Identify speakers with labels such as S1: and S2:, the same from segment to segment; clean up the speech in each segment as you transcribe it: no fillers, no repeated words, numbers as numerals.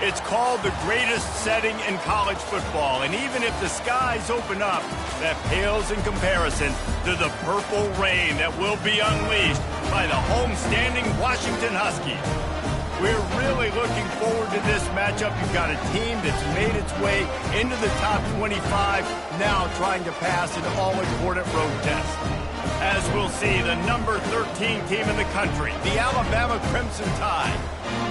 S1: It's called the greatest setting in college football, and even if the skies open up, that pales in comparison to the purple rain that will be unleashed by the home-standing Washington Huskies. We're really looking forward to this matchup. You've got a team that's made its way into the top 25, now trying to pass an all-important road test. As we'll see, the number 13 team in the country, the Alabama Crimson Tide,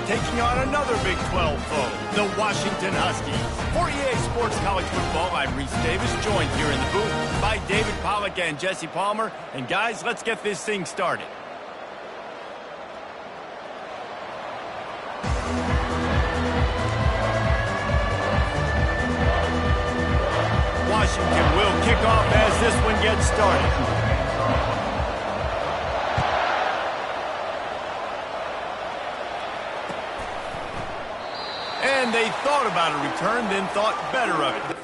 S1: taking on another Big 12 foe, the Washington Huskies. For EA Sports College Football, I'm Reese Davis, joined here in the booth by David Pollack and Jesse Palmer. And guys, let's get this thing started. Washington will kick off as this one gets started. And they thought about a return, then thought better of it.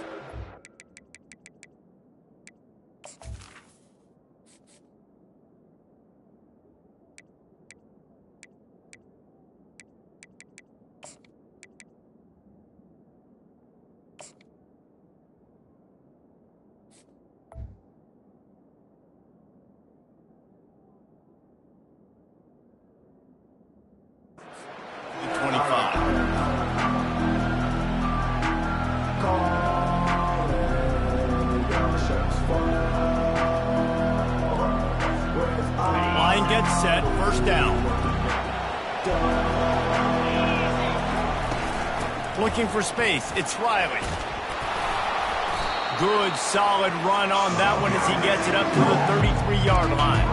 S1: The 25. Line gets set, first down. Looking for space, it's Riley. Good, solid run on that one as he gets it up to the 33-yard line.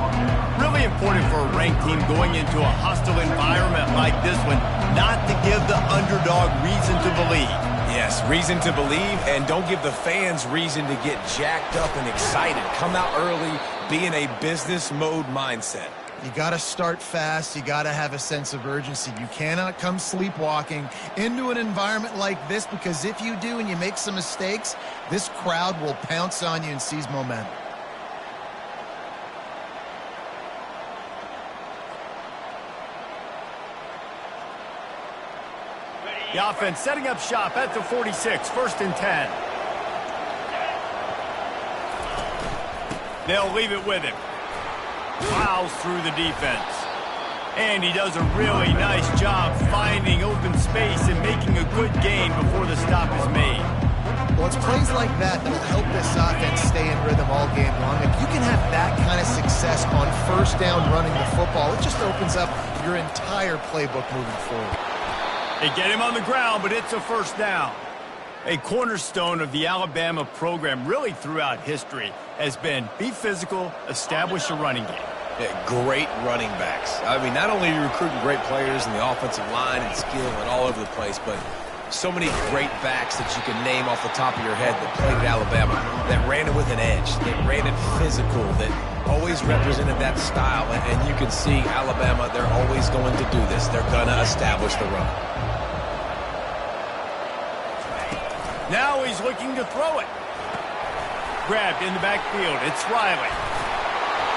S1: Really important for a ranked team going into a hostile environment like this one, not to give the underdog reason to believe.
S2: Yes, reason to believe, and don't give the fans reason to get jacked up and excited. Come out early, be in a business mode mindset.
S3: You got to start fast. You got to have a sense of urgency. You cannot come sleepwalking into an environment like this, because if you do and you make some mistakes, this crowd will pounce on you and seize momentum.
S1: The offense setting up shop at the 46, first and 10. They'll leave it with him. Plows through the defense. And he does a really nice job finding open space and making a good gain before the stop is made.
S3: Well, it's plays like that that will help this offense stay in rhythm all game long. If you can have that kind of success on first down running the football, it just opens up your entire playbook moving forward.
S1: They get him on the ground, but it's a first down. A cornerstone of the Alabama program really throughout history has been be physical, establish a running game.
S2: Yeah, great running backs. I mean, not only are you recruiting great players in the offensive line and skill and all over the place, but so many great backs that you can name off the top of your head that played at Alabama, that ran it with an edge, that ran it physical, that always represented that style. And you can see Alabama, they're always going to do this. They're going to establish the run.
S1: Now he's looking to throw it. Grabbed in the backfield. It's Riley.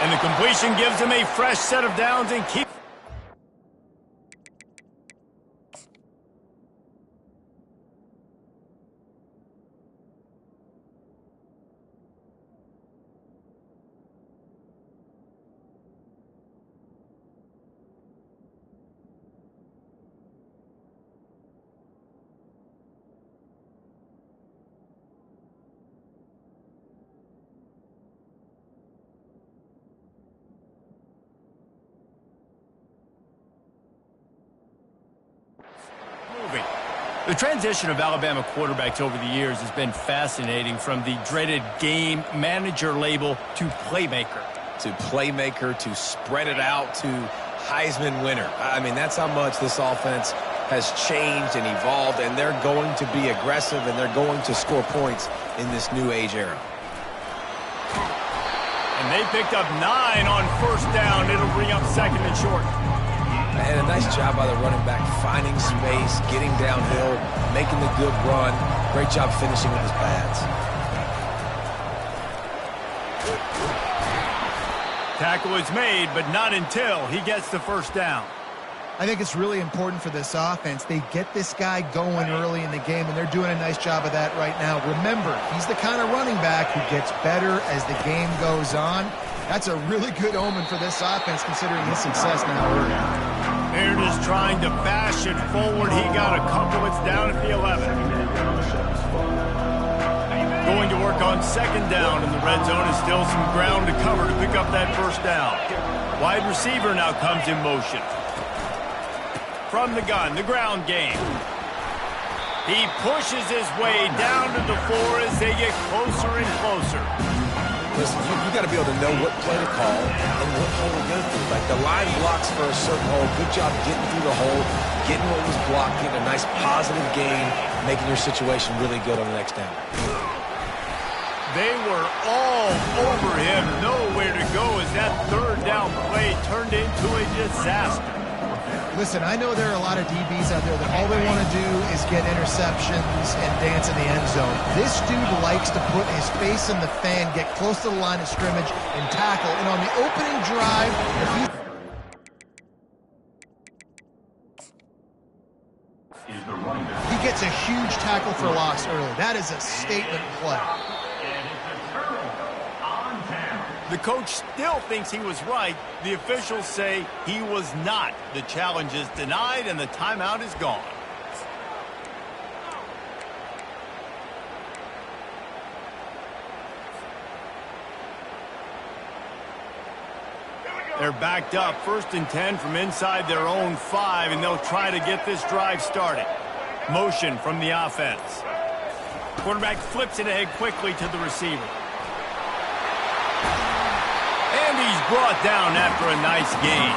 S1: And the completion gives him a fresh set of downs and keeps. The transition of Alabama quarterbacks over the years has been fascinating, from the dreaded game manager label to playmaker.
S2: To playmaker, to spread it out, to Heisman winner. I mean, that's how much this offense has changed and evolved, and they're going to be aggressive, and they're going to score points in this new age era.
S1: And they picked up 9 on first down. It'll bring up second and short.
S2: And a nice job by the running back, finding space, getting downhill, making the good run. Great job finishing with his pads.
S1: Tackle is made, but not until he gets the first down.
S3: I think it's really important for this offense. They get this guy going early in the game, and they're doing a nice job of that right now. Remember, he's the kind of running back who gets better as the game goes on. That's a really good omen for this offense, considering his success now early.
S1: Aaron is trying to bash it forward. He got a couple. It's down at the 11. Going to work on second down in the red zone. Is still some ground to cover to pick up that first down. Wide receiver now comes in motion. From the gun, the ground game. He pushes his way down to the 4 as they get closer and closer.
S2: Listen, you got to be able to know what play to call and what hole to go through. Like the line blocks for a certain hole. Good job getting through the hole, getting what was blocked, getting a nice positive gain, making your situation really good on the next down.
S1: They were all over him. Nowhere to go as that third down play turned into a disaster.
S3: Listen, I know there are a lot of DBs out there that all they want to do is get interceptions and dance in the end zone. This dude likes to put his face in the fan, get close to the line of scrimmage, and tackle. And on the opening drive, he gets a huge tackle for loss early. That is a statement play.
S1: The coach still thinks he was right. The officials say he was not. The challenge is denied and the timeout is gone. They're backed up, 1st and 10 from inside their own 5, and they'll try to get this drive started. Motion from the offense. Quarterback flips it ahead quickly to the receiver. And he's brought down after a nice gain.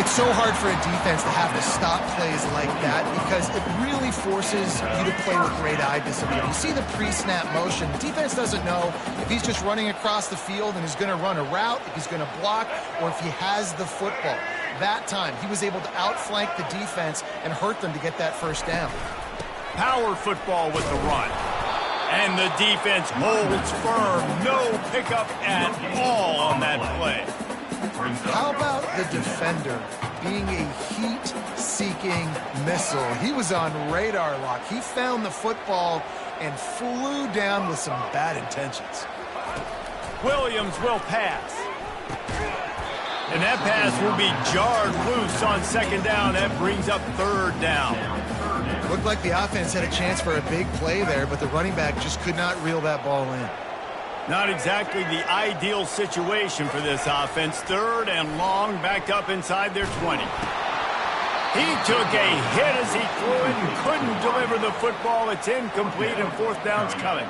S3: It's so hard for a defense to have to stop plays like that because it really forces you to play with great eye discipline. You see the pre-snap motion. The defense doesn't know if he's just running across the field and is going to run a route, if he's going to block, or if he has the football. That time, he was able to outflank the defense and hurt them to get that first down.
S1: Power football with the run. And the defense holds firm. No pickup at all on that play.
S3: How about the defender being a heat-seeking missile? He was on radar lock. He found the football and flew down with some bad intentions.
S1: Williams will pass. And that pass will be jarred loose on second down. That brings up third down.
S3: Looked like the offense had a chance for a big play there, but the running back just could not reel that ball in.
S1: Not exactly the ideal situation for this offense. 3rd and long, backed up inside their 20. He took a hit as he threw it and couldn't deliver the football. It's incomplete and 4th down's coming.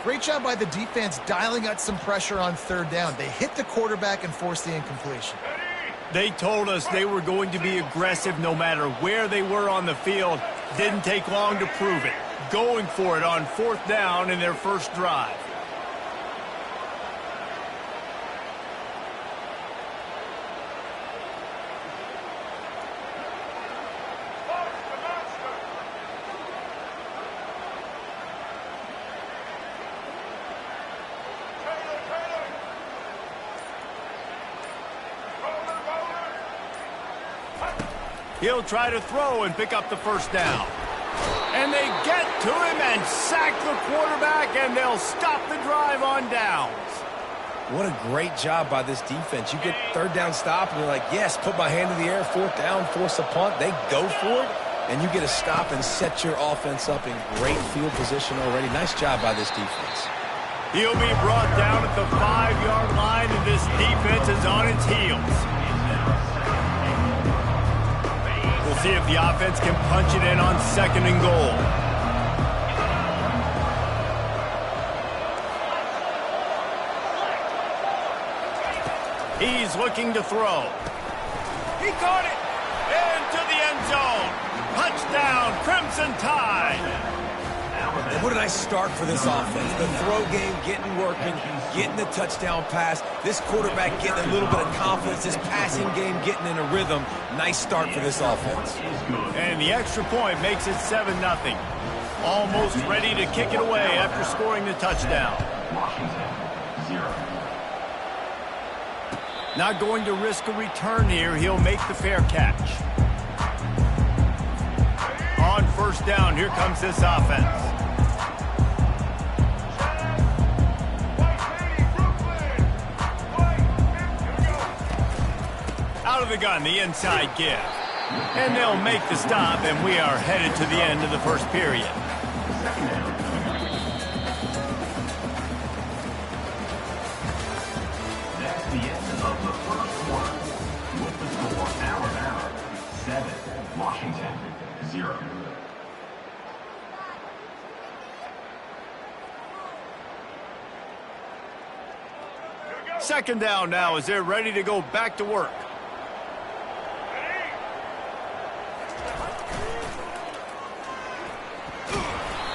S3: Great job by the defense dialing out some pressure on 3rd down. They hit the quarterback and forced the incompletion.
S1: They told us they were going to be aggressive no matter where they were on the field. Didn't take long to prove it. Going for it on 4th down in their first drive. He'll try to throw and pick up the first down. And they get to him and sack the quarterback, and they'll stop the drive on downs.
S2: What a great job by this defense. You get 3rd down stop, and you're like, yes, put my hand in the air, 4th down, force a punt. They go for it, and you get a stop and set your offense up in great field position already. Nice job by this defense.
S1: He'll be brought down at the 5-yard line, and this defense is on its heels. We'll see if the offense can punch it in on 2nd and goal. He's looking to throw. He caught it into the end zone. Touchdown, Crimson Tide.
S2: And what a nice start for this offense. The throw game getting working, getting the touchdown pass. This quarterback getting a little bit of confidence. This passing game getting in a rhythm. Nice start for this offense.
S1: And the extra point makes it 7-0. Almost ready to kick it away after scoring the touchdown. Not going to risk a return here. He'll make the fair catch. first down. Here comes this offense. Out of the gun, the inside give. And they'll make the stop, and we are headed to the end of the first period.
S4: That's the end of the first quarter. With the score, Alabama 7, Washington 0.
S1: Second down now as they're ready to go back to work.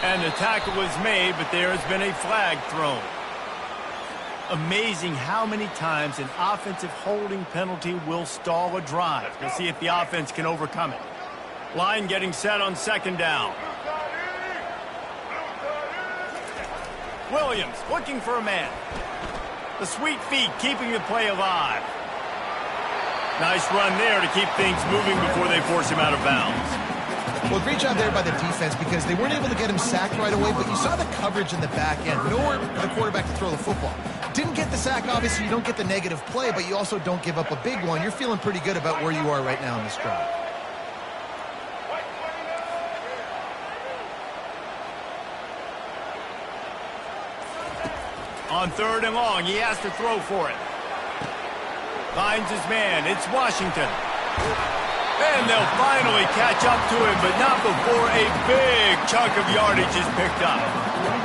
S1: And the tackle was made, but there has been a flag thrown. Amazing how many times an offensive holding penalty will stall a drive. We'll see if the offense can overcome it. Line getting set on second down. Williams looking for a man. The sweet feet keeping the play alive. Nice run there to keep things moving before they force him out of bounds.
S3: Well, great job there by the defense because they weren't able to get him sacked right away, but you saw the coverage in the back end. Nowhere for the quarterback to throw the football. Didn't get the sack, obviously. You don't get the negative play, but you also don't give up a big one. You're feeling pretty good about where you are right now in this drive.
S1: On third and long, he has to throw for it. Finds his man. It's Washington. And they'll finally catch up to him, but not before a big chunk of yardage is picked up.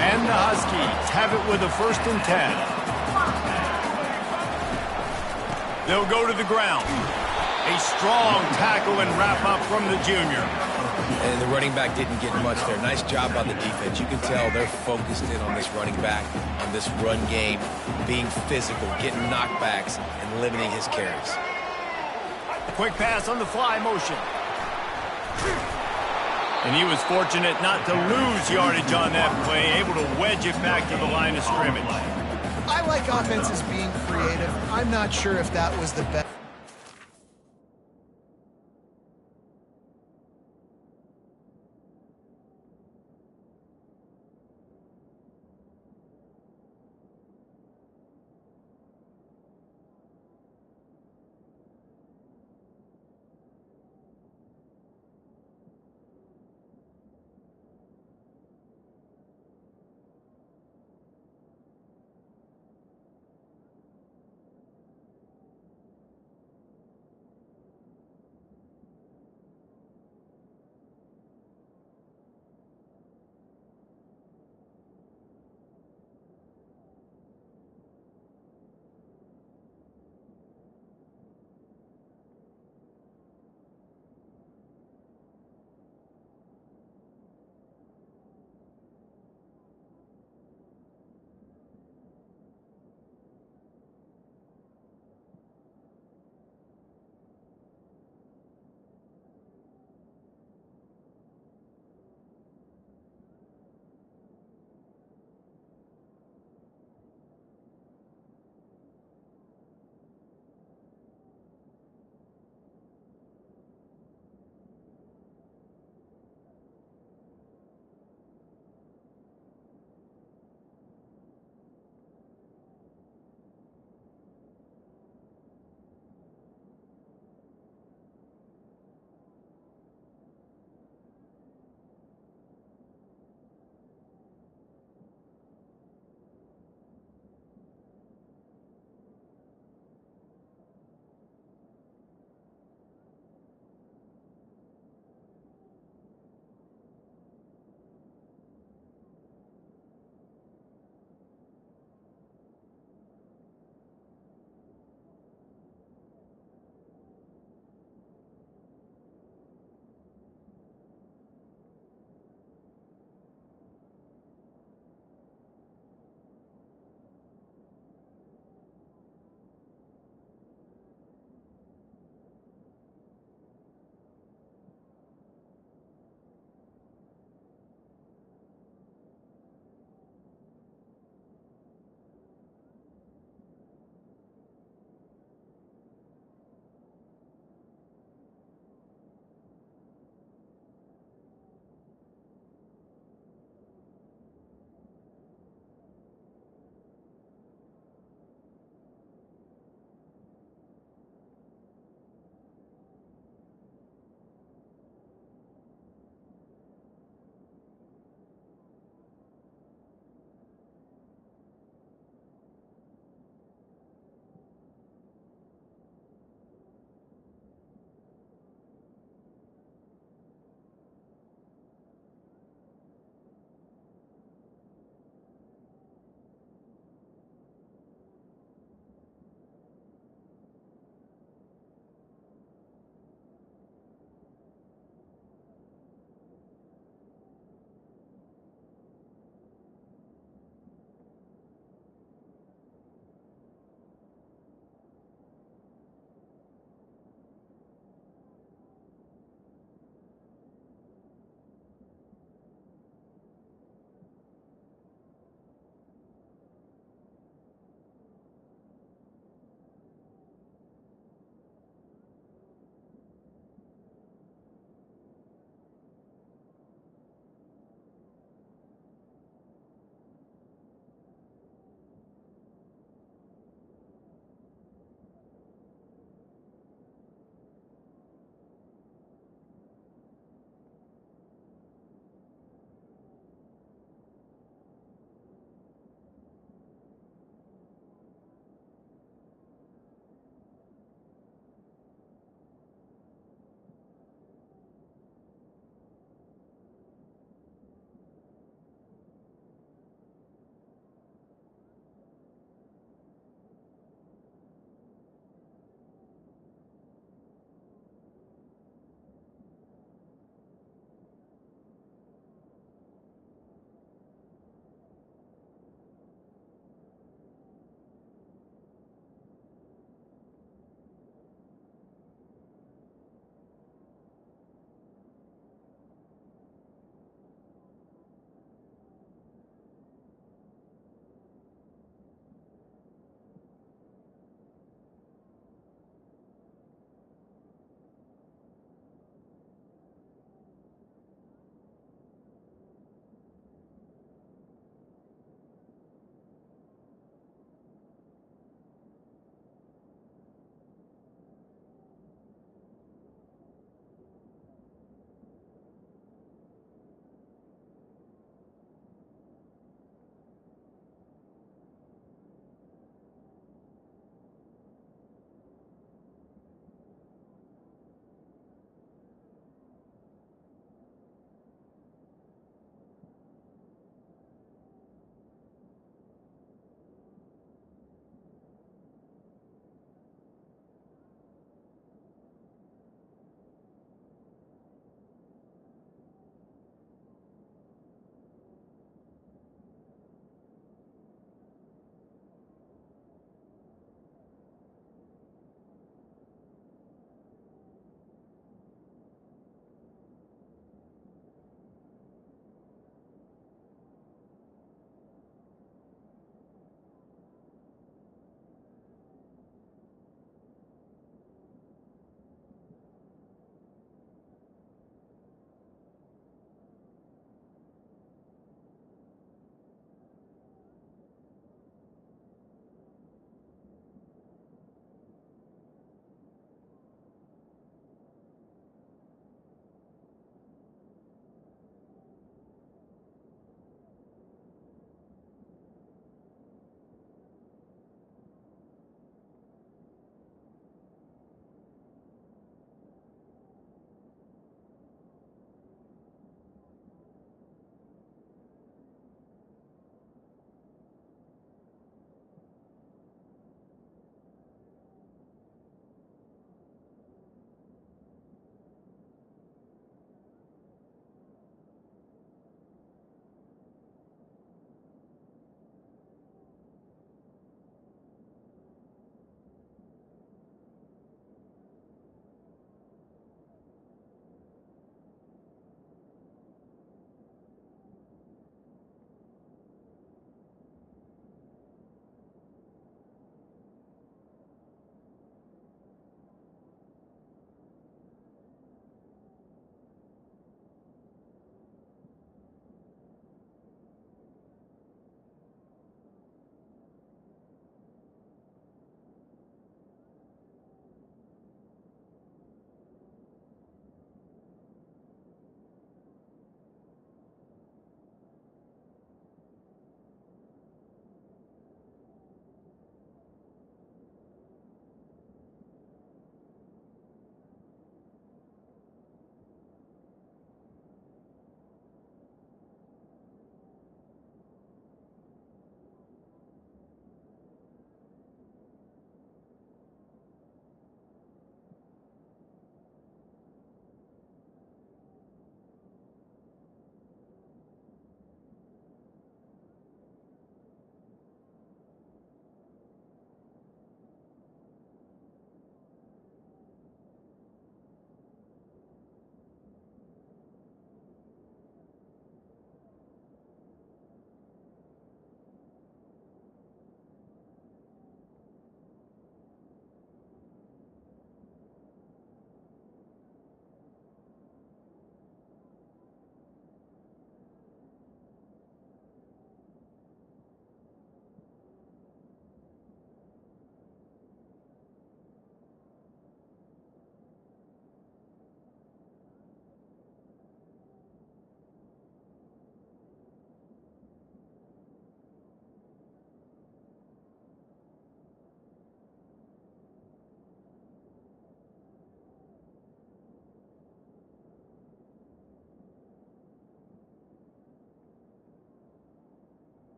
S1: And the Huskies have it with a 1st and 10. They'll go to the ground. A strong tackle and wrap up from the junior.
S2: And the running back didn't get much there. Nice job by the defense. You can tell they're focused in on this running back, on this run game, being physical, getting knockbacks, and limiting his carries.
S1: Quick pass on the fly motion. And he was fortunate not to lose yardage on that play, able to wedge it back to the line of scrimmage.
S3: I like offenses being creative. I'm not sure if that was the best.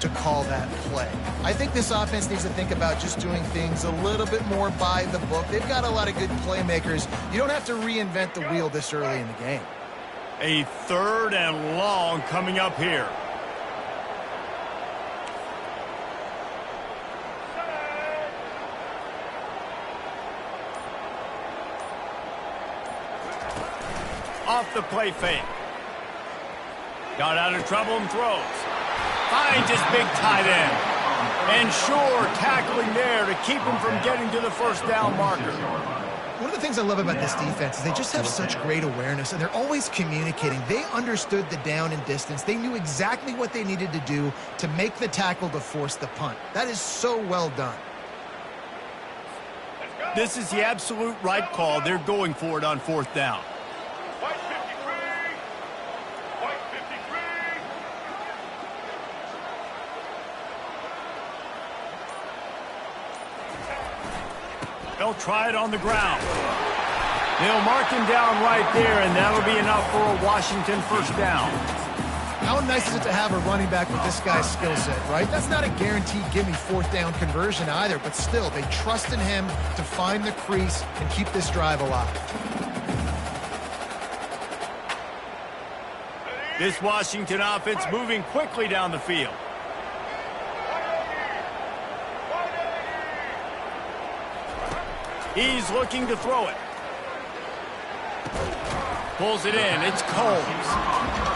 S3: to call that play. I think this offense needs to think about just doing things a little bit more by the book. They've got a lot of good playmakers. You don't have to reinvent the wheel this early in the game.
S1: A 3rd and long coming up here. Off the play fake. Got out of trouble and throws. Finds his big tight end. And sure, tackling there to keep him from getting to the first down marker.
S3: One of the things I love about this defense is they just have such great awareness, and they're always communicating. They understood the down and distance. They knew exactly what they needed to do to make the tackle to force the punt. That is so well done.
S1: This is the absolute right call. They're going for it on 4th down. They'll try it on the ground. They'll mark him down right there, and that'll be enough for a Washington first down.
S3: How nice is it to have a running back with this guy's skill set, right? That's not a guaranteed give-me 4th down conversion either, but still, they trust in him to find the crease and keep this drive alive.
S1: This Washington offense moving quickly down the field. He's looking to throw it. Pulls it in. It's Combs.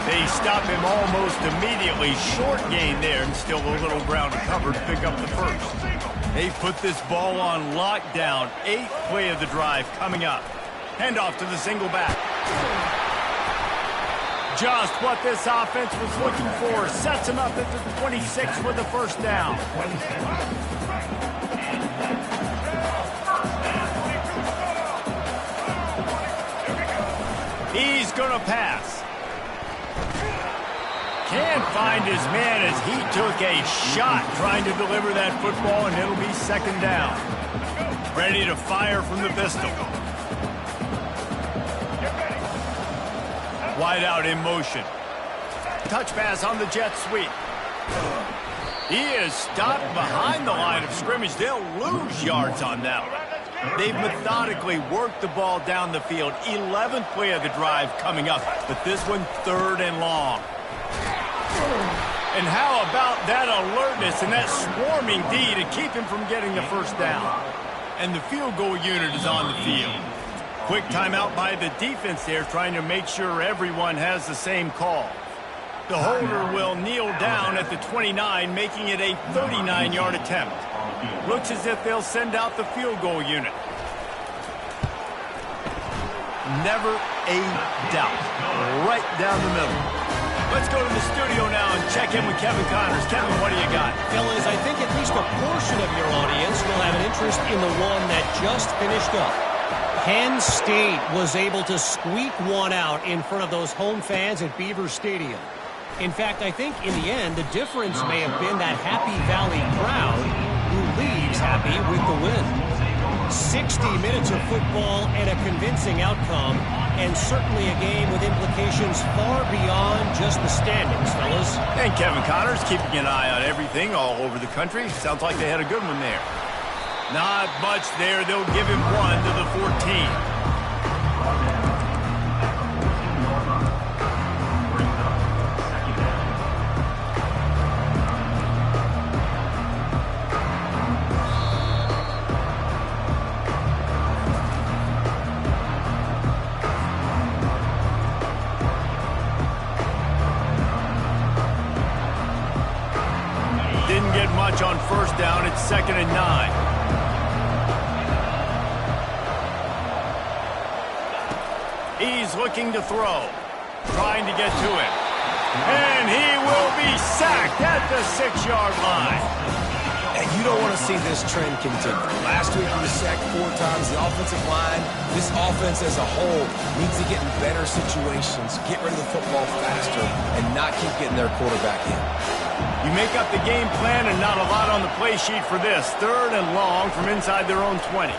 S1: They stop him almost immediately. Short gain there, and still a little ground to cover to pick up the first. They put this ball on lockdown. 8th play of the drive coming up. Handoff to the single back. Just what this offense was looking for. Sets him up at the 26 with the first down. He's going to pass. Can't find his man as he took a shot trying to deliver that football, and it'll be 2nd down. Ready to fire from the pistol. Wide out in motion. Touch pass on the jet sweep. He is stopped behind the line of scrimmage. They'll lose yards on that one. They've methodically worked the ball down the field. 11th play of the drive coming up, but this one 3rd and long. And how about that alertness and that swarming D to keep him from getting the first down? And the field goal unit is on the field. Quick timeout by the defense there, trying to make sure everyone has the same call. The holder will kneel down at the 29, making it a 39-yard attempt. Looks as if they'll send out the field goal unit. Never a doubt. Right down the middle. Let's go to the studio now and check in with Kevin Connors. Kevin, what do you got?
S5: Fellas, I think at least a portion of your audience will have an interest in the one that just finished up. Penn State was able to squeak one out in front of those home fans at Beaver Stadium. In fact, I think in the end, the difference may have been that Happy Valley crowd who leaves happy with the win. 60 minutes of football and a convincing outcome, and certainly a game with implications far beyond just the standings, fellas.
S1: And Kevin Connors keeping an eye on everything all over the country. Sounds like they had a good one there. Not much there. They'll give him 1 to the 14. Didn't get much on first down. It's 2nd and 9. He's looking to throw, trying to get to it. And he will be sacked at the 6-yard line.
S2: And you don't want to see this trend continue. Last week he was sacked 4 times. The offensive line, this offense as a whole, needs to get in better situations, get rid of the football faster, and not keep getting their quarterback in.
S1: You make up the game plan and not a lot on the play sheet for this. 3rd and long from inside their own 20.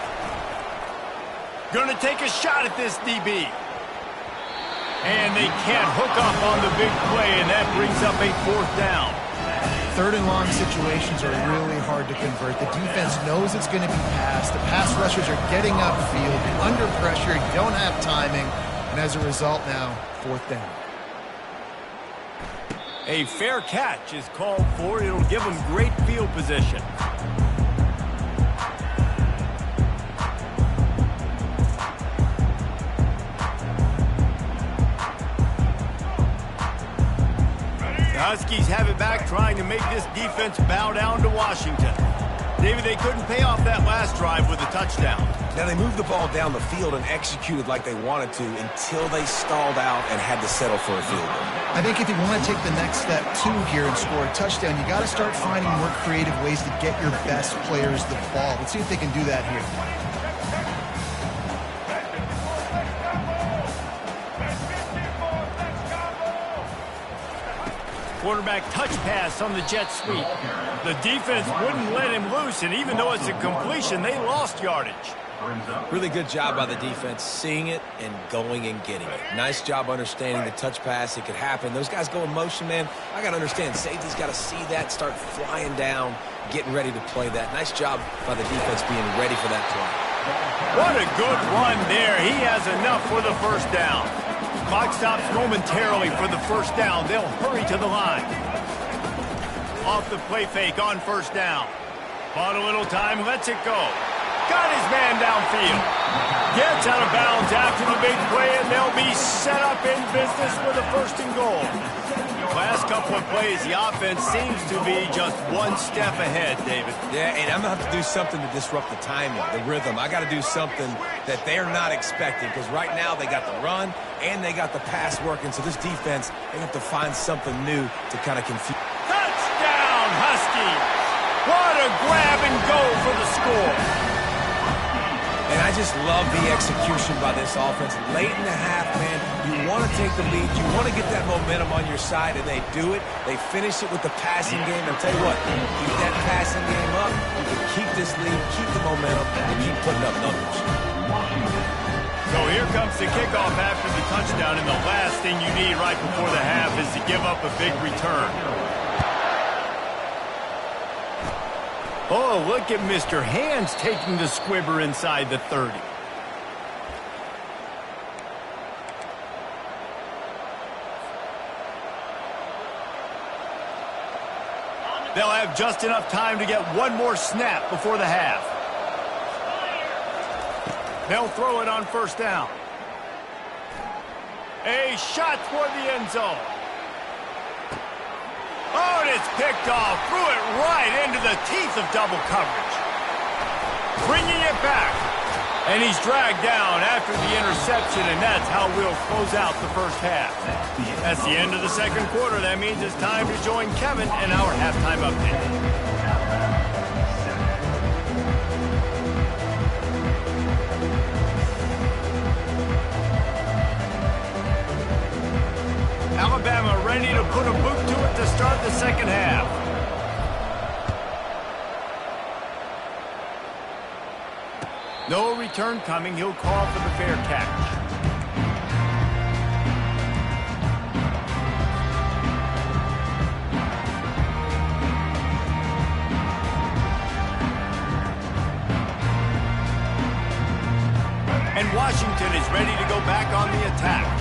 S1: Gonna take a shot at this DB. And they can't hook up on the big play, and that brings up a 4th down.
S3: Third and long situations are really hard to convert. The defense knows it's going to be passed. The pass rushers are getting upfield. You're under pressure. You don't have timing. And as a result now, fourth down.
S1: A fair catch is called for. It'll give them great field position. The Huskies have it back, trying to make this defense bow down to Washington. David, they couldn't pay off that last drive with a touchdown.
S2: Now, they moved the ball down the field and executed like they wanted to until they stalled out and had to settle for a field goal.
S3: I think if you want to take the next step, too, here and score a touchdown, you got to start finding more creative ways to get your best players the ball. Let's see if they can do that here.
S1: Quarterback touch pass on the jet sweep. The defense wouldn't let him loose, and even though it's a completion, they lost yardage.
S2: Really good job by the defense, seeing it and going and getting it. Nice job understanding the touch pass. It could happen. Those guys go in motion, man. I got to understand, safety's got to see that, start flying down, getting ready to play that. Nice job by the defense being ready for that play.
S1: What a good run there. He has enough for the first down. Clock stops momentarily for the first down. They'll hurry to the line. Off the play fake on first down. Bought a little time, lets it go. Got his man downfield. Gets out of bounds after the big play, and they'll be set up in business with a first and goal. Last couple of plays, the offense seems to be just one step ahead, David.
S2: Yeah, and I'm going to have to do something to disrupt the timing, the rhythm. I got to do something that they're not expecting, because right now they got the run and they got the pass working. So this defense, they have to find something new to kind of confuse.
S1: Touchdown, Huskies! What a grab and go for the score.
S2: And I just love the execution by this offense. Late in the half, man, you want to take the lead. You want to get that momentum on your side, and they do it. They finish it with the passing game. I'll tell you what, keep that passing game up. You can keep this lead, keep the momentum, and keep putting up numbers.
S1: So here comes the kickoff after the touchdown, and the last thing you need right before the half is to give up a big return. Oh, look at Mr. Hands taking the squibber inside the 30. They'll have just enough time to get one more snap before the half. They'll throw it on first down. A shot toward the end zone. Oh, and it's picked off. Threw it right into the teeth of double coverage. Bringing it back. And he's dragged down after the interception, and that's how we'll close out the first half. That's the end of the second quarter. That means it's time to join Kevin in our halftime update. Alabama ready to put a boot to it to start the second half. No return coming. He'll call for the fair catch. And Washington is ready to go back on the attack.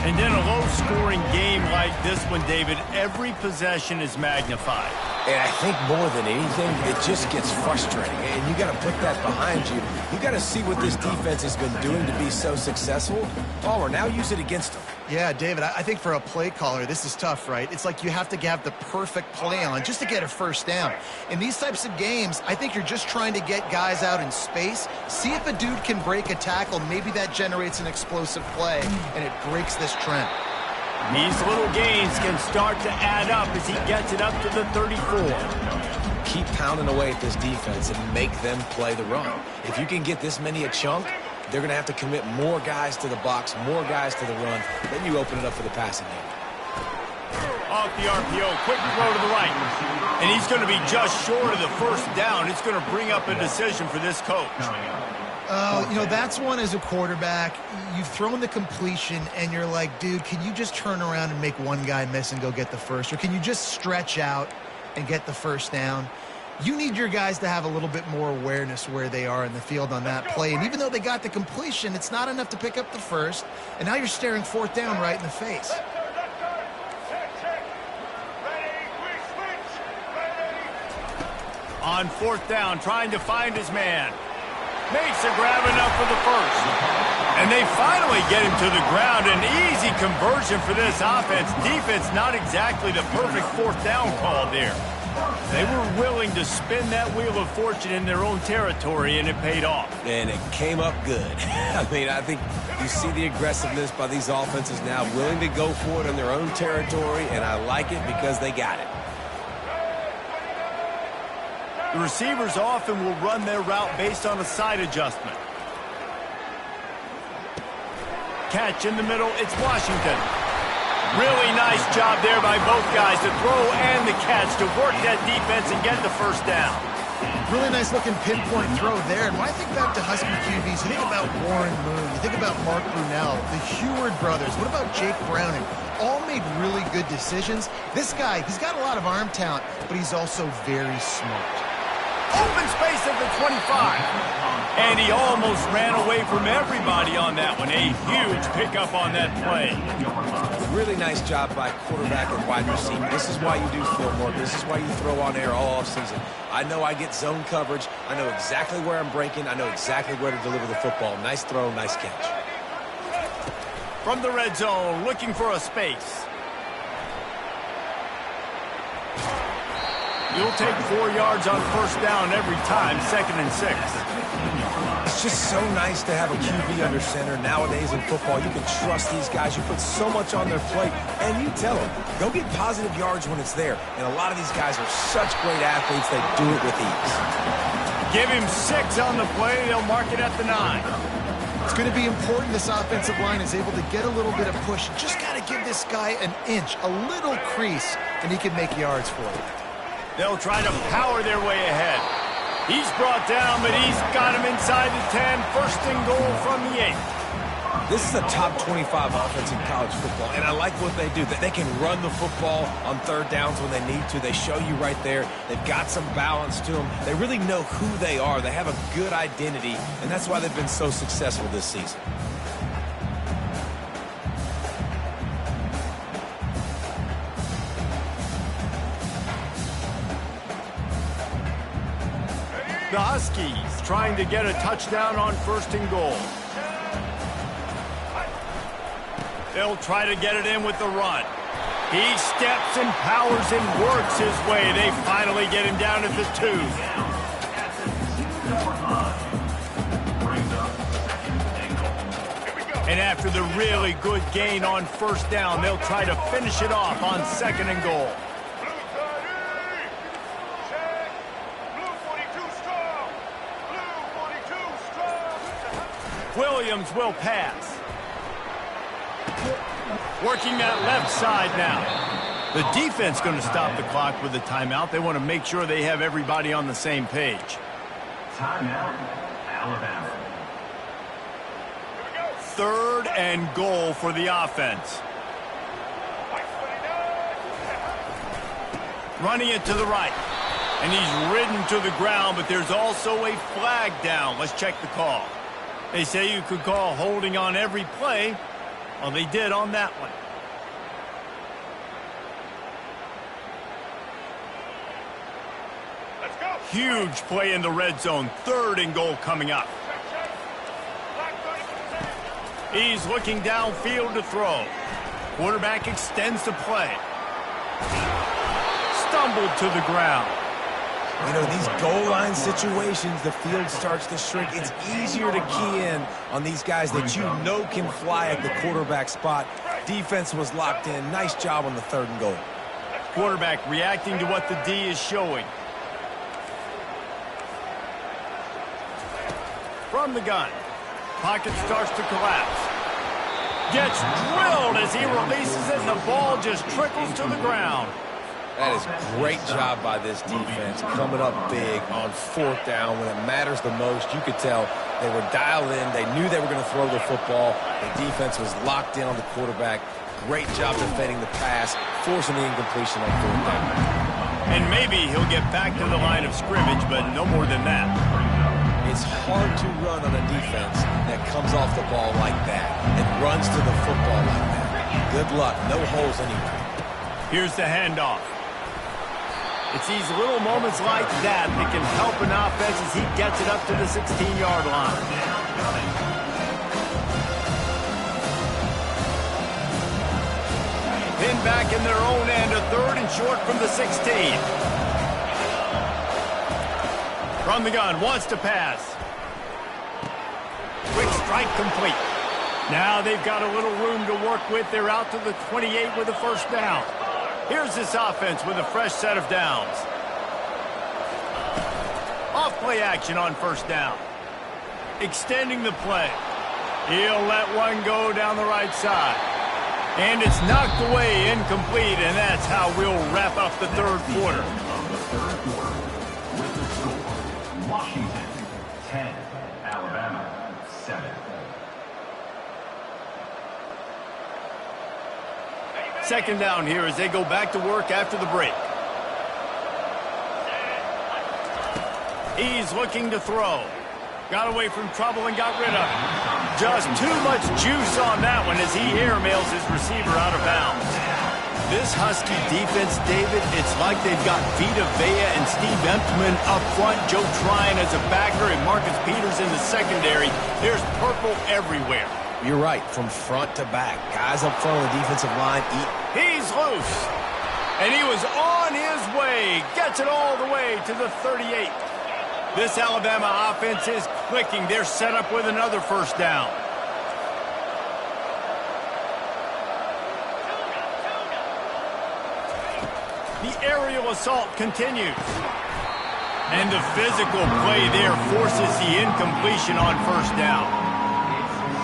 S1: And in a low-scoring game like this one, David, every possession is magnified.
S2: And I think more than anything, it just gets frustrating. And you got to put that behind you. You got to see what this defense has been doing to be so successful. Palmer, now use it against them.
S3: Yeah, David, I think for a play caller, this is tough, right? It's like you have to have the perfect play on just to get a first down. In these types of games, I think you're just trying to get guys out in space, see if a dude can break a tackle. Maybe that generates an explosive play, and it breaks this trend.
S1: These little gains can start to add up as he gets it up to the 34.
S2: Keep pounding away at this defense and make them play the run. If you can get this many a chunk, they're going to have to commit more guys to the box, more guys to the run. Then you open it up for the passing game.
S1: Off the RPO, quick throw to the right. And he's going to be just short of the first down. It's going to bring up a decision for this coach.
S3: You know, that's one as a quarterback. You've thrown the completion, and you're like, dude, can you just turn around and make one guy miss and go get the first? Or can you just stretch out and get the first down. You need your guys to have a little bit more awareness where they are in the field on that play. And even though they got the completion, it's not enough to pick up the first. And now you're staring fourth down right in the face.
S1: On fourth down, trying to find his man. Makes a grab enough for the first. And they finally get him to the ground. An easy conversion for this offense. Defense, not exactly the perfect fourth down call there. They were willing to spin that wheel of fortune in their own territory, and it paid off.
S2: And it came up good. I mean, I think you see the aggressiveness by these offenses now, willing to go for it in their own territory, and I like it because they got it.
S1: The receivers often will run their route based on a side adjustment. Catch in the middle, it's Washington. Really nice job there by both guys, the throw and the catch to work that defense and get the first down.
S3: Really nice looking pinpoint throw there. And when I think back to Husky QBs, you think about Warren Moon, you think about Mark Brunell, the Heward brothers. What about Jake Browning? All made really good decisions. This guy, he's got a lot of arm talent, but he's also very smart.
S1: Open space at the 25. And he almost ran away from everybody on that one. A huge pickup on that play.
S2: Really nice job by quarterback and wide receiver. This is why you do film work. This is why you throw on air all offseason. I know I get zone coverage. I know exactly where I'm breaking. I know exactly where to deliver the football. Nice throw, nice catch.
S1: From the red zone, looking for a space. You'll take 4 yards on first down every time, 2nd and 6.
S2: It's just so nice to have a QB under center. Nowadays in football, you can trust these guys. You put so much on their plate, and you tell them, go get positive yards when it's there. And a lot of these guys are such great athletes, they do it with ease.
S1: Give him 6 on the play. They'll mark it at the 9.
S3: It's going to be important this offensive line is able to get a little bit of push. Just got to give this guy an inch, a little crease, and he can make yards for you.
S1: They'll try to power their way ahead. He's brought down, but he's got him inside the 10. First and goal from the 8.
S2: This is a top 25 offense in college football, and I like what they do. That they can run the football on third downs when they need to. They show you right there. They've got some balance to them. They really know who they are. They have a good identity, and that's why they've been so successful this season.
S1: The Huskies trying to get a touchdown on first and goal. They'll try to get it in with the run. He steps and powers and works his way. They finally get him down at the 2. And after the really good gain on first down, they'll try to finish it off on 2nd and goal. Williams will pass. Working that left side now. The defense going to stop the clock with a timeout. They want to make sure they have everybody on the same page.
S4: Timeout, Alabama.
S1: 3rd and goal for the offense. Running it to the right. And he's ridden to the ground, but there's also a flag down. Let's check the call. They say you could call holding on every play. Well, they did on that one. Let's go. Huge play in the red zone. 3rd and goal coming up. He's looking downfield to throw. Quarterback extends the play. Stumbled to the ground.
S2: You know, these goal line situations, the field starts to shrink. It's easier to key in on these guys that you know can fly at the quarterback spot. Defense was locked in. Nice job on the 3rd and goal.
S1: Quarterback reacting to what the D is showing. From the gun. Pocket starts to collapse. Gets drilled as he releases it, and the ball just trickles to the ground.
S2: That is great job by this defense, coming up big on 4th down when it matters the most. You could tell they were dialed in. They knew they were going to throw the football. The defense was locked in on the quarterback. Great job defending the pass, forcing the incompletion on 4th down.
S1: And maybe he'll get back to the line of scrimmage, but no more than that.
S2: It's hard to run on a defense that comes off the ball like that and runs to the football like that. Good luck. No holes anywhere.
S1: Here's the handoff. It's these little moments like that that can help an offense as he gets it up to the 16-yard line. Pinned back in their own end, a 3rd and short from the 16. From the gun, wants to pass. Quick strike complete. Now they've got a little room to work with. They're out to the 28 with a first down. Here's this offense with a fresh set of downs. Off play action on first down. Extending the play. He'll let one go down the right side. And it's knocked away, incomplete, and that's how we'll wrap up the 3rd quarter.
S4: Of the 3rd quarter, with the score, Washington 10, Alabama 7.
S1: Second down here as they go back to work after the break. He's looking to throw. Got away from trouble and got rid of it. Just too much juice on that one as he airmails his receiver out of bounds. This Husky defense, David, it's like they've got Vita Vea and Steve Emptman up front, Joe Tryon as a backer, and Marcus Peters in the secondary. There's purple everywhere.
S2: You're right, from front to back. Guys up front on the defensive line eat.
S1: He's loose. And he was on his way. Gets it all the way to the 38. This Alabama offense is clicking. They're set up with another first down. The aerial assault continues. And the physical play there forces the incompletion on first down.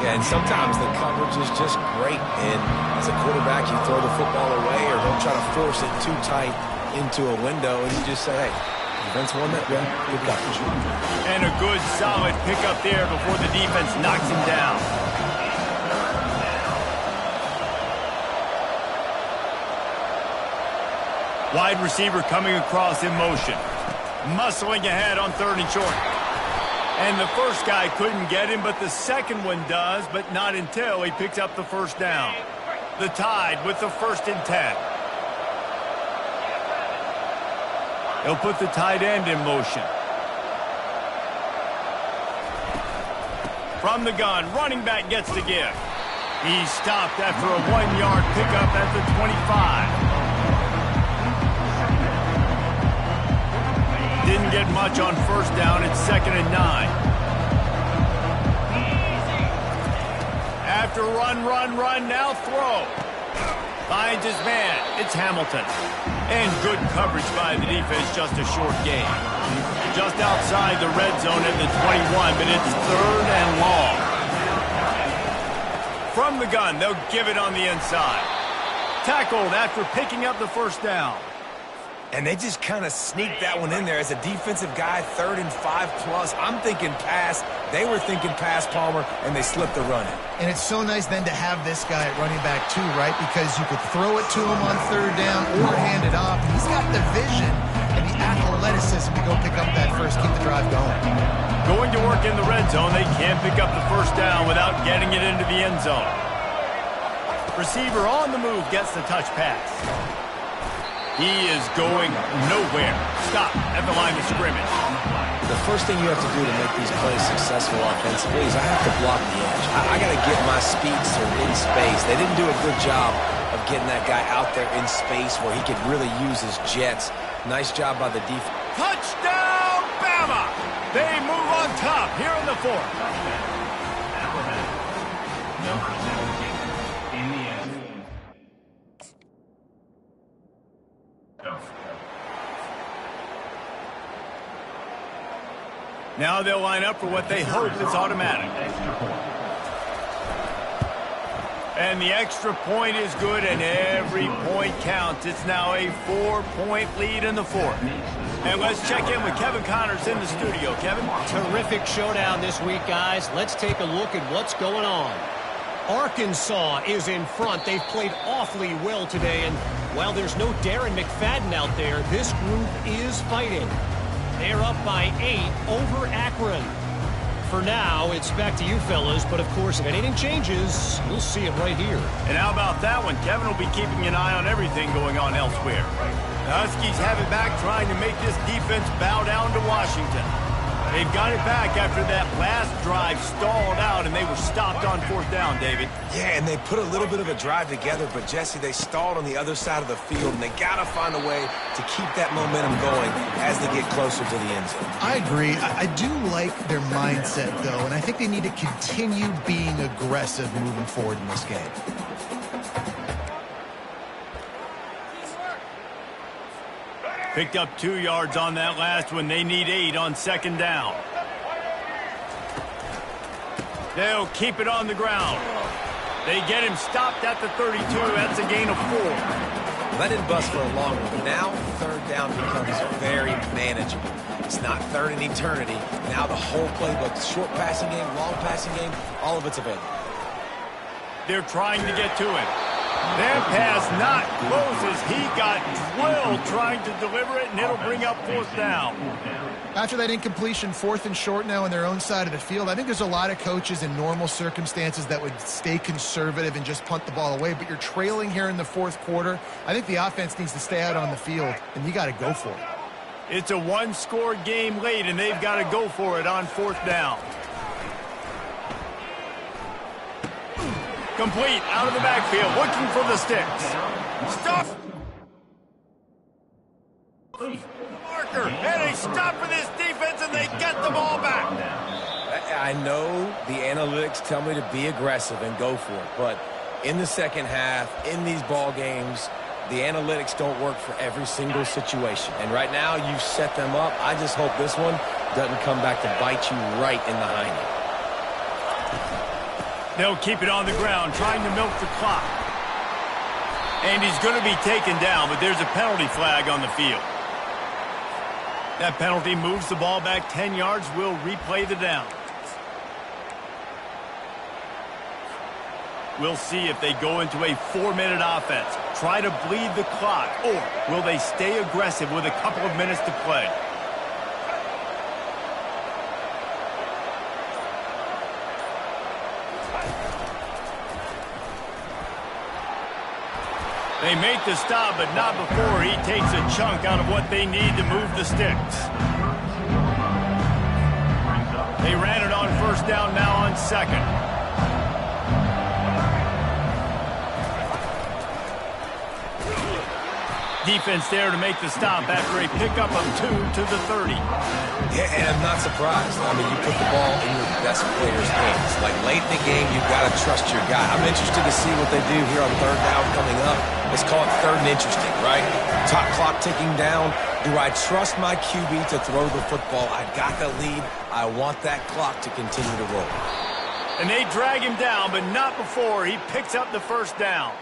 S2: Yeah, and sometimes the coverage is just great. And as a quarterback, you throw the football away or don't try to force it too tight into a window, and you just say, hey, defense won that. Yeah, good coverage.
S1: And a good, solid pickup there before the defense knocks him down. Wide receiver coming across in motion. Muscling ahead on 3rd and short. And the first guy couldn't get him, but the second one does, but not until he picks up the first down. The Tide with the 1st and 10. He'll put the tight end in motion. From the gun, running back gets the give. He's stopped after a 1-yard pickup at the 25. Didn't get much on first down. It's 2nd and 9. After run, now throw. Finds his man. It's Hamilton. And good coverage by the defense, just a short gain. Just outside the red zone at the 21, but it's 3rd and long. From the gun, they'll give it on the inside. Tackled after picking up the first down.
S2: And they just kind of sneaked that one in there as a defensive guy, 3rd and 5+. I'm thinking pass. They were thinking pass, Palmer, and they slipped the run in.
S3: And it's so nice then to have this guy at running back too, right? Because you could throw it to him on 3rd down or hand it off. He's got the vision and the athleticism to go pick up that first, keep the drive going.
S1: Going to work in the red zone, they can't pick up the first down without getting it into the end zone. Receiver on the move gets the touch pass. He is going nowhere. Stop at the line of scrimmage.
S2: The first thing you have to do to make these plays successful offensively is I have to block the edge. I got to get my speedster in space. They didn't do a good job of getting that guy out there in space where he could really use his jets. Nice job by the defense.
S1: Touchdown, Bama! They move on top here in the 4th.
S4: Number 17 in the end.
S1: Now they'll line up for what they hope is automatic. And the extra point is good, and every point counts. It's now a 4-point lead in the 4th. And let's check in with Kevin Connors in the studio. Kevin?
S5: Terrific showdown this week, guys. Let's take a look at what's going on. Arkansas is in front. They've played awfully well today, and while there's no Darren McFadden out there, this group is fighting. They're up by 8 over Akron. For now, it's back to you fellas, but of course, if anything changes, you'll see it right here.
S1: And how about that one? Kevin will be keeping an eye on everything going on elsewhere. The Huskies have it back, trying to make this defense bow down to Washington. They've got it back after that last drive stalled out, and they were stopped on 4th down, David.
S2: Yeah, and they put a little bit of a drive together, but, Jesse, they stalled on the other side of the field, and they got to find a way to keep that momentum going as they get closer to the end zone.
S3: I agree. I do like their mindset, though, and I think they need to continue being aggressive moving forward in this game.
S1: Picked up 2 yards on that last one. They need 8 on 2nd down. They'll keep it on the ground. They get him stopped at the 32. That's a gain of 4.
S2: That didn't bust for a long one. Now 3rd down becomes very manageable. It's not 3rd in eternity. Now the whole playbook, short passing game, long passing game, all of it's available.
S1: They're trying to get to him. That pass not close as he got drilled trying to deliver it, and it'll bring up 4th down.
S3: After that incompletion, 4th and short now on their own side of the field, I think there's a lot of coaches in normal circumstances that would stay conservative and just punt the ball away, but you're trailing here in the 4th quarter. I think the offense needs to stay out on the field, and you got to go for it.
S1: It's a one-score game late, and they've got to go for it on 4th down. Complete out of the backfield, looking for the sticks. Stuff. Marker, and a stop for this defense, and they get the ball back.
S2: I know the analytics tell me to be aggressive and go for it, but in the second half, in these ball games, the analytics don't work for every single situation. And right now, you've set them up. I just hope this one doesn't come back to bite you right in the hiney.
S1: They'll keep it on the ground, trying to milk the clock. And he's going to be taken down, but there's a penalty flag on the field. That penalty moves the ball back 10 yards. We'll replay the down. We'll see if they go into a 4-minute offense, try to bleed the clock, or will they stay aggressive with a couple of minutes to play? They make the stop, but not before he takes a chunk out of what they need to move the sticks. They ran it on 1st down, now on 2nd. Defense there to make the stop after a pickup of 2 to the 30.
S2: Yeah, and I'm not surprised. I mean, you put the ball in your best player's hands. Like, late in the game, you've got to trust your guy. I'm interested to see what they do here on 3rd down coming up. Let's call it 3rd and interesting, right? Top clock ticking down. Do I trust my QB to throw the football? I've got the lead. I want that clock to continue to roll.
S1: And they drag him down, but not before he picks up the 1st down.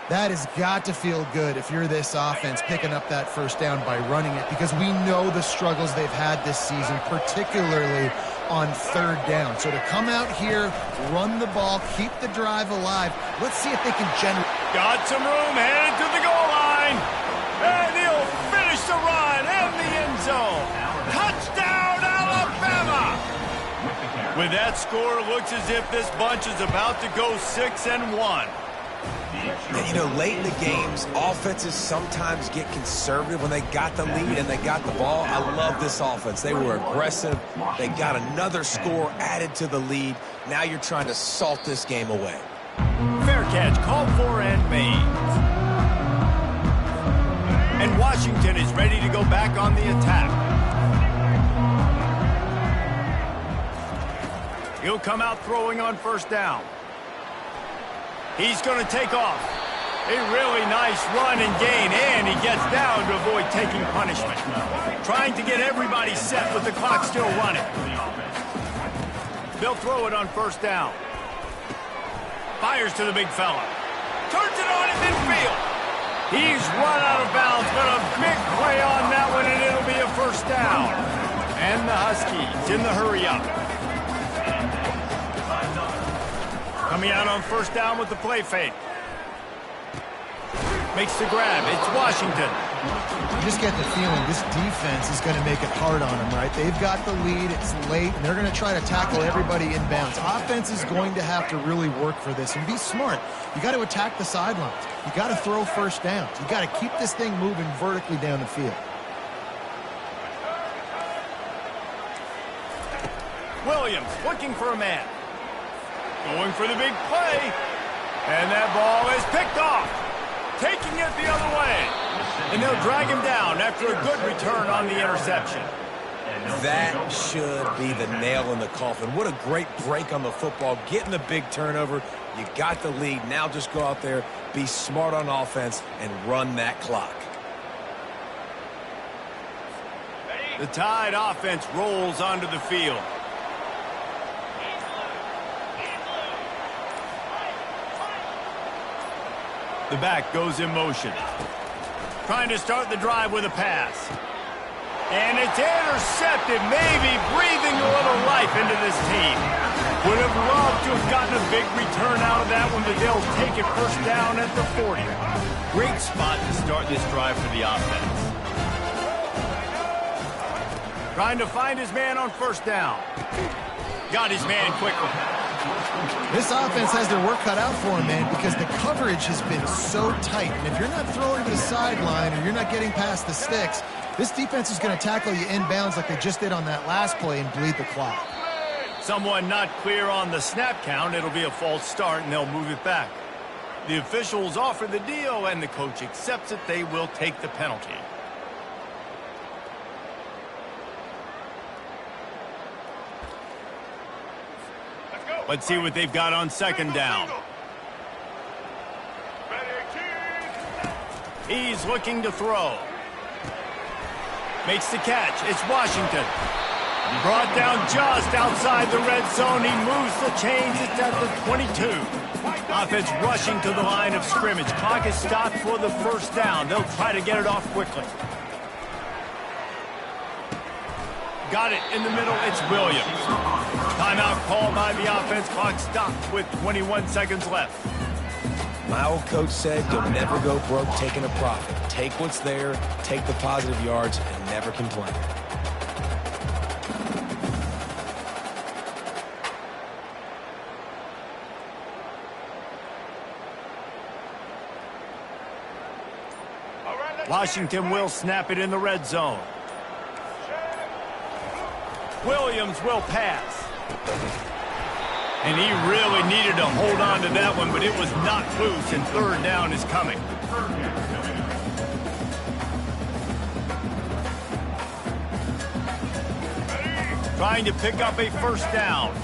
S3: That has got to feel good if you're this offense picking up that 1st down by running it, because we know the struggles they've had this season, particularly on 3rd down. So to come out here, run the ball, keep the drive alive, let's see if they can generate. Got some room, headed to the goal line, and he'll finish the run and the end zone. Touchdown, Alabama! With that score, it looks as if this bunch is about to go 6-1.
S2: And, you know, late in the games, offenses sometimes get conservative when they got the lead and they got the ball. I love this offense. They were aggressive. They got another score added to the lead. Now you're trying to salt this game away.
S1: Fair catch, called for and made. And Washington is ready to go back on the attack. He'll come out throwing on 1st down. He's going to take off. A really nice run and gain, and he gets down to avoid taking punishment. Trying to get everybody set with the clock still running. They'll throw it on 1st down. Fires to the big fella. Turns it on at midfield. He's run out of bounds, but a big play on that one, and it'll be a 1st down. And the Huskies in the hurry up. Coming out on first down with the play fake. Makes the grab. It's Washington.
S3: You just get the feeling this defense is going to make it hard on them, right? They've got the lead. It's late, and they're going to try to tackle everybody inbounds. Offense is going to have to really work for this and be smart. You got to attack the sidelines. You got to throw first downs. You got to keep this thing moving vertically down the field.
S1: Williams looking for a man. Going for the big play. And that ball is picked off. Taking it the other way. And they'll drag him down after a good return on the interception.
S2: That should be the nail in the coffin. What a great break on the football. Getting the big turnover. You got the lead. Now just go out there, be smart on offense, and run that clock.
S1: The Tide offense rolls onto the field. The back goes in motion. Trying to start the drive with a pass. And it's intercepted, maybe breathing a little life into this team. Would have loved to have gotten a big return out of that one, but they'll take it first down at the 40. Great spot to start this drive for the offense. Trying to find his man on first down. Got his man quickly.
S3: This offense has their work cut out for them, man, because the coverage has been so tight. And if you're not throwing to the sideline or you're not getting past the sticks, this defense is going to tackle you inbounds like they just did on that last play and bleed the clock.
S1: Someone not clear on the snap count. It'll be a false start, and they'll move it back. The officials offer the deal, and the coach accepts it. They will take the penalty. Let's see what they've got on second down. He's looking to throw. Makes the catch. It's Washington. Brought down just outside the red zone. He moves the chains. It's at the 22. Offense rushing to the line of scrimmage. Clock is stopped for the first down. They'll try to get it off quickly. Got it in the middle. It's Williams. Timeout called by the offense. Clock stopped with 21 seconds left.
S2: My old coach said you'll never go broke taking a profit. Take what's there, take the positive yards, and never complain.
S1: Washington will snap it in the red zone. Williams will pass. And he really needed to hold on to that one, but it was knocked loose, and third down is coming. Trying to pick up a first down.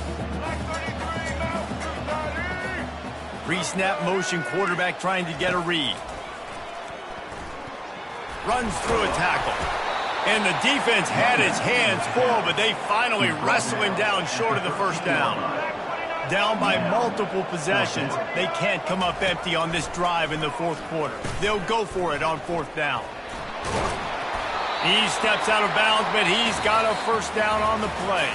S1: Pre-snap motion, quarterback trying to get a read. Runs through a tackle. And the defense had its hands full, but they finally wrestle him down short of the first down. Down by multiple possessions, they can't come up empty on this drive in the fourth quarter. They'll go for it on fourth down. He steps out of bounds, but he's got a first down on the play.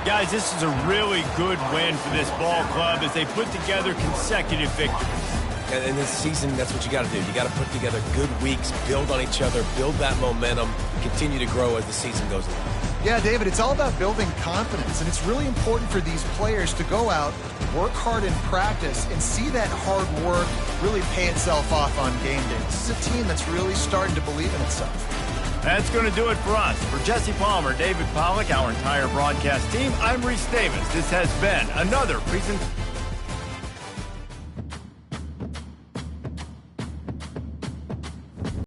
S1: Guys, this is a really good win for this ball club as they put together consecutive victories.
S2: And in this season, that's what you got to do. You got to put together good weeks, build on each other, build that momentum, continue to grow as the season goes along.
S3: Yeah, David, it's all about building confidence, and it's really important for these players to go out, work hard in practice, and see that hard work really pay itself off on game day. This is a team that's really starting to believe in itself.
S1: That's going to do it for us. For Jesse Palmer, David Pollack, our entire broadcast team, I'm Reese Davis. This has been another presentation.